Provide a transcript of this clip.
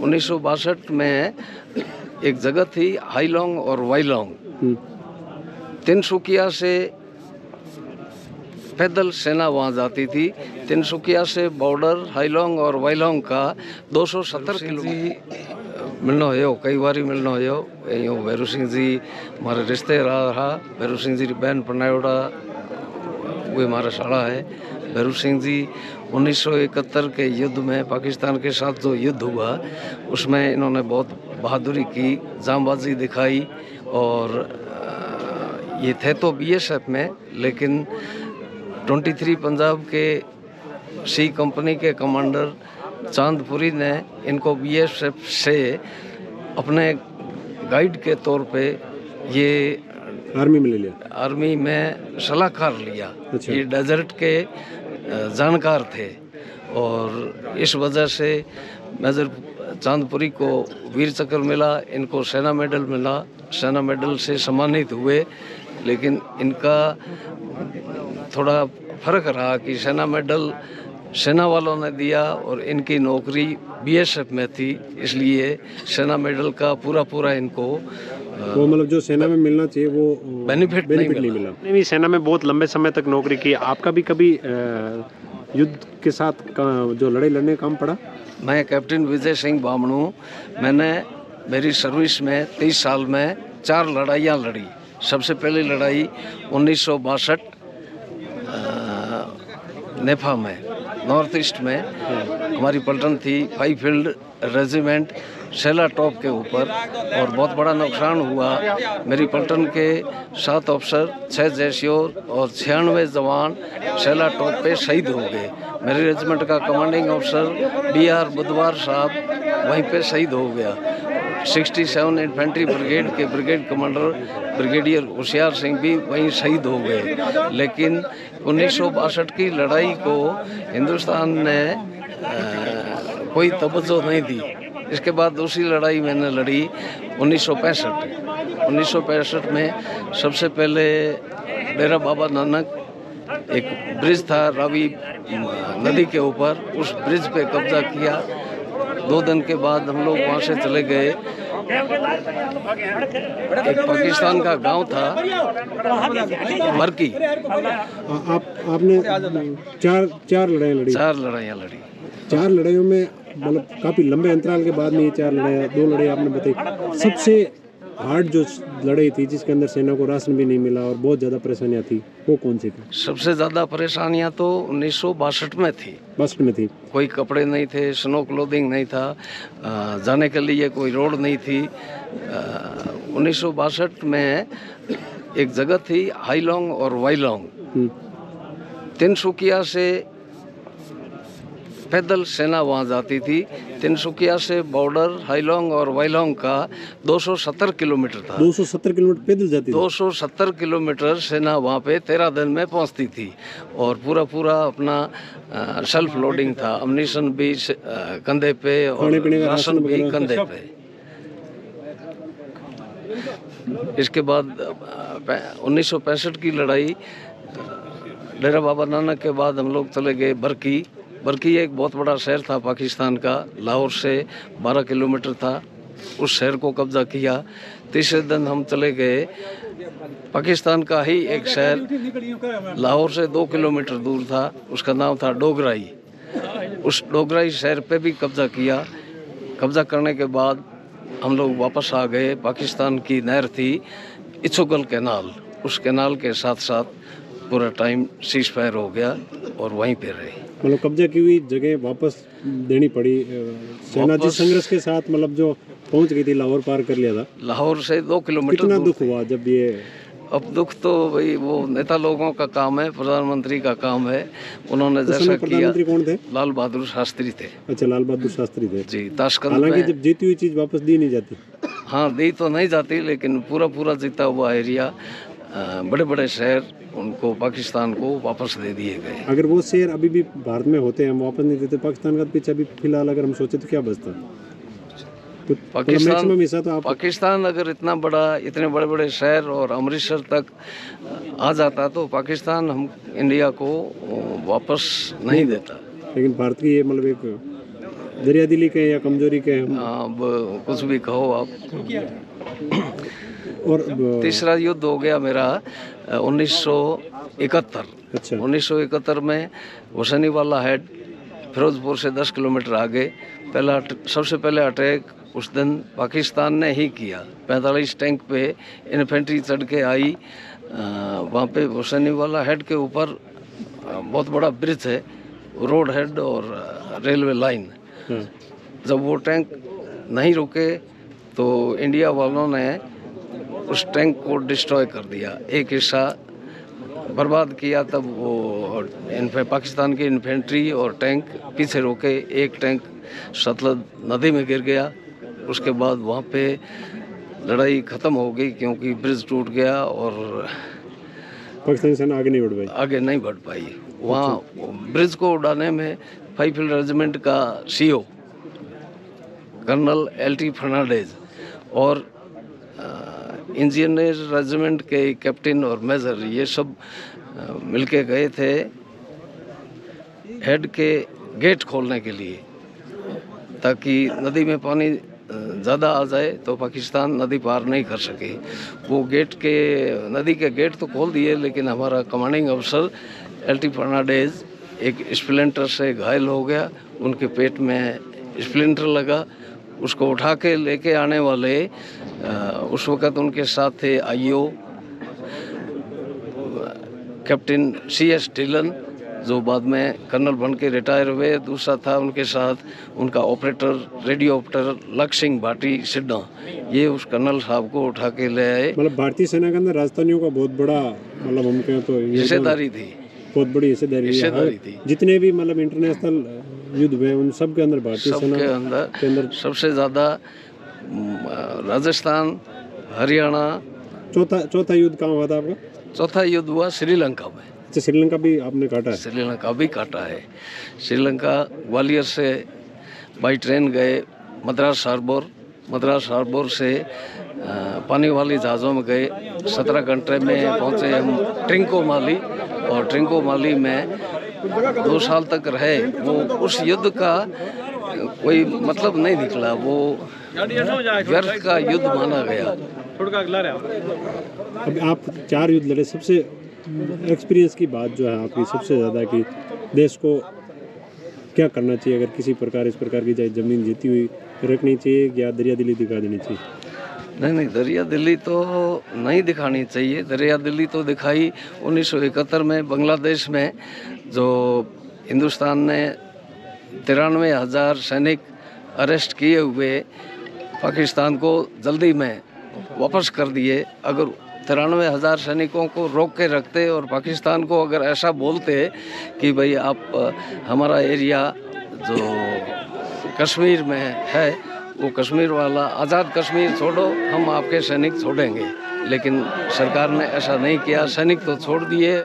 1962 में एक जगह थी हाईलोंग और वाईलोंग। तिनसुकिया से पैदल सेना वहाँ जाती थी। तिनसुकिया से बॉर्डर हाईलोंग और वाईलोंग का 270 किलोमीटर मिलना हो, कई बार मिलना हो। यो भैरू सिंह जी हमारे रिश्तेदार रहा। भैरू सिंह जी बहन पनायोड़ा वे हमारा साड़ा है। भैरू सिंह जी 1971 के युद्ध में पाकिस्तान के साथ जो युद्ध हुआ उसमें इन्होंने बहुत बहादुरी की, जांबाजी दिखाई। और ये थे तो बीएसएफ में, लेकिन 23 पंजाब के सी कंपनी के कमांडर चांदपुरी ने इनको बीएसएफ से अपने गाइड के तौर पे ये आर्मी में ले लिया, आर्मी में सलाहकार लिया। अच्छा। ये डेजर्ट के जानकार थे और इस वजह से मेजर चांदपुरी को वीर चक्र मिला, इनको सेना मेडल मिला, सेना मेडल से सम्मानित हुए। लेकिन इनका थोड़ा फर्क रहा कि सेना मेडल सेना वालों ने दिया और इनकी नौकरी बीएसएफ में थी, इसलिए सेना मेडल का पूरा इनको वो मतलब जो सेना में मिलना चाहिए वो बेनिफिट नहीं मिला। नहीं, सेना में बहुत लंबे समय तक नौकरी की। आपका भी कभी युद्ध के साथ जो लड़ाई लड़ने का काम पड़ा? मैं कैप्टन विजय सिंह बामणू, मैंने मेरी सर्विस में 30 साल में 4 लड़ाइयाँ लड़ी। सबसे पहली लड़ाई 1962 नेफा में, नॉर्थ ईस्ट में हमारी पलटन थी 5 फील्ड रेजिमेंट सेला टॉप के ऊपर, और बहुत बड़ा नुकसान हुआ। मेरी पलटन के 7 अफसर, 6 जैसियोर और 96 जवान सेला टॉप पे शहीद हो गए। मेरे रेजिमेंट का कमांडिंग अफसर BR बुधवार साहब वहीं पे शहीद हो गया। 67 इन्फेंट्री ब्रिगेड के brigade commander brigadier Hoshiyar Singh भी वहीं शहीद हो गए। लेकिन 1962 की लड़ाई को हिंदुस्तान ने कोई तवज्जो नहीं दी। इसके बाद दूसरी लड़ाई मैंने लड़ी 1965 में। सबसे पहले डेरा बाबा नानक एक ब्रिज था रावी नदी के ऊपर, उस ब्रिज पे कब्जा किया। 2 दिन के बाद हम लोग वहाँ से चले गए। एक पाकिस्तान का गांव था बरकी। आपने चार लड़ाइयाँ लड़ी? 4 लड़ाइयाँ लड़ी। 4 लड़ाइयों में मतलब काफी लंबे अंतराल के बाद में ये 4 लड़ाइयाँ, 2 लड़ाई आपने बताई। सबसे हार्ड जो लड़ाई थी जिसके अंदर सेना को राशन भी नहीं मिला और बहुत ज्यादा परेशानियां थी, वो कौन सी थी? सबसे ज्यादा परेशानियां तो 1962 में थी। 62 में थी। कोई कपड़े नहीं थे, स्नो क्लोथिंग नहीं था, जाने के लिए कोई रोड नहीं थी। 1962 में एक जगह थी हाईलोंग और वाईलोंग। तिनसुकिया से पैदल सेना वहाँ जाती थी। तिनसुकिया से बॉर्डर हाईलोंग और वाईलोंग का 270 किलोमीटर था। 270 किलोमीटर पैदल जाती थी? 270 किलोमीटर सेना वहाँ पे 13 दिन में पहुँचती थी। और पूरा अपना सेल्फ लोडिंग था, अम्यूनिशन भी कंधे पे और राशन भी कंधे पे। इसके बाद 1965 की लड़ाई, डेरा बाबा नानक के बाद हम लोग चले गए बरकी। बरकी एक बहुत बड़ा शहर था पाकिस्तान का, लाहौर से 12 किलोमीटर था। उस शहर को कब्जा किया। तीसरे दिन हम चले गए पाकिस्तान का ही एक शहर लाहौर से 2 किलोमीटर दूर था, उसका नाम था डोगराई। उस डोगराई शहर पे भी कब्जा किया। कब्जा करने के बाद हम लोग वापस आ गए। पाकिस्तान की नहर थी इच्छुगल कैनाल, उस कैनाल के साथ साथ पूरा टाइम सीज फायर हो गया और वहीं पे रहे। मतलब कब्जा की हुई जगह वापस देनी पड़ी। सेना जिस संघर्ष के साथ मतलब जो पहुंच गई थी, लाहौर पार कर लिया था। लाहौर से 2 किलोमीटर। कितना दुख हुआ जब ये? अब दुख तो भाई वो नेता लोगों का काम है, प्रधानमंत्री का काम है। उन्होंने जैसा किया। प्रधानमंत्री कौन थे? लाल बहादुर शास्त्री थे। अच्छा, लाल बहादुर शास्त्री थे जी। ताशकंद हालांकि जब जीती हुई चीज वापस दी नहीं जाती। हाँ, दी तो नहीं जाती, लेकिन पूरा जीता हुआ एरिया, बड़े शहर उनको, पाकिस्तान को वापस दे दिए गए। अगर वो शहर अभी भी भारत में होते हैं, हम वापस नहीं देते पाकिस्तान का पीछे अभी फिलहाल अगर हम सोचे तो क्या बचता? तो पाकिस्तान अगर इतना बड़ा, इतने बड़े शहर और अमृतसर तक आ जाता तो पाकिस्तान हम इंडिया को वापस नहीं देता। लेकिन भारत की ये मतलब एक दरिया दिली के या कमजोरी के हम? अब कुछ भी कहो आप। और तीसरा युद्ध हो गया मेरा 1971। अच्छा 1971 में हुसैनी वाला हेड फिरोजपुर से 10 किलोमीटर आगे सबसे पहले अटैक उस दिन पाकिस्तान ने ही किया। 45 टैंक पे इन्फेंट्री चढ़ के आई। वहाँ पे हुसैनी वाला हेड के ऊपर बहुत बड़ा ब्रिज है, रोड हेड और रेलवे लाइन। हाँ। जब वो टैंक नहीं रुके तो इंडिया वालों ने उस टैंक को डिस्ट्रॉय कर दिया, एक हिस्सा बर्बाद किया। तब वो पाकिस्तान की इन्फेंट्री और टैंक पीछे रोके, एक टैंक सतलज नदी में गिर गया। उसके बाद वहाँ पे लड़ाई ख़त्म हो गई क्योंकि ब्रिज टूट गया और पाकिस्तानी सेना आगे नहीं बढ़ पाई। वहाँ ब्रिज को उड़ाने में 5 रेजिमेंट का CO कर्नल LT फर्नांडेज और इंजीनियर रेजिमेंट के कैप्टन और मेजर, ये सब मिलके गए थे हेड के गेट खोलने के लिए, ताकि नदी में पानी ज़्यादा आ जाए तो पाकिस्तान नदी पार नहीं कर सके। वो नदी के गेट तो खोल दिए, लेकिन हमारा कमांडिंग अफसर LT फर्नांडेज एक स्प्लिंटर से घायल हो गया, उनके पेट में स्प्लिंटर लगा। उसको उठा के लेके आने वाले उस वक़्त उनके साथ थे IO कैप्टन CS ढिलन, जो बाद में कर्नल बन के रिटायर हुए। दूसरा था उनके साथ उनका ऑपरेटर रेडियो ऑपरेटर लक्ष्य सिंह भाटी सिड्डा। ये उस कर्नल साहब को उठा के ले आए। मतलब भारतीय सेना के अंदर राजस्थानियों का बहुत बड़ा, मतलब हम कहें तो हिस्सेदारी थी, बहुत बड़ी हिस्सेदारी थी। जितने भी मतलब इंटरनेशनल युद्ध हुए उन सब के अंदर भारतीय सेना के अंदर सबसे ज़्यादा राजस्थान, हरियाणा। चौथा युद्ध कहाँ हुआ था आपका? चौथा युद्ध हुआ श्रीलंका में। अच्छा, श्रीलंका भी आपने काटा है? श्रीलंका भी काटा है। श्रीलंका ग्वालियर से बाई ट्रेन गए मद्रास हार्बर से पानी वाली जहाज़ों में गए। 17 घंटे में पहुंचे हम ट्रिंकोमाली, और ट्रिंकोमाली में 2 साल तक रहे। वो उस युद्ध का कोई मतलब नहीं निकला, वो व्यर्थ का युद्ध माना गया। अब आप 4 युद्ध लड़े, सबसे एक्सपीरियंस की बात जो है आपकी सबसे ज़्यादा कि देश को क्या करना चाहिए, अगर किसी प्रकार इस प्रकार की चाहे ज़मीन जीती हुई रखनी चाहिए या दरिया दिली दिखा देनी चाहिए? नहीं, दरिया दिल्ली तो नहीं दिखानी चाहिए। दरिया दिल्ली तो दिखाई 1971 में बांग्लादेश में, जो हिंदुस्तान ने 93,000 सैनिक अरेस्ट किए हुए पाकिस्तान को जल्दी में वापस कर दिए। अगर 93,000 सैनिकों को रोक के रखते और पाकिस्तान को अगर ऐसा बोलते कि भाई आप हमारा एरिया जो कश्मीर में है, वो कश्मीर वाला आज़ाद कश्मीर छोड़ो, हम आपके सैनिक छोड़ेंगे, लेकिन सरकार ने ऐसा नहीं किया। सैनिक तो छोड़ दिए।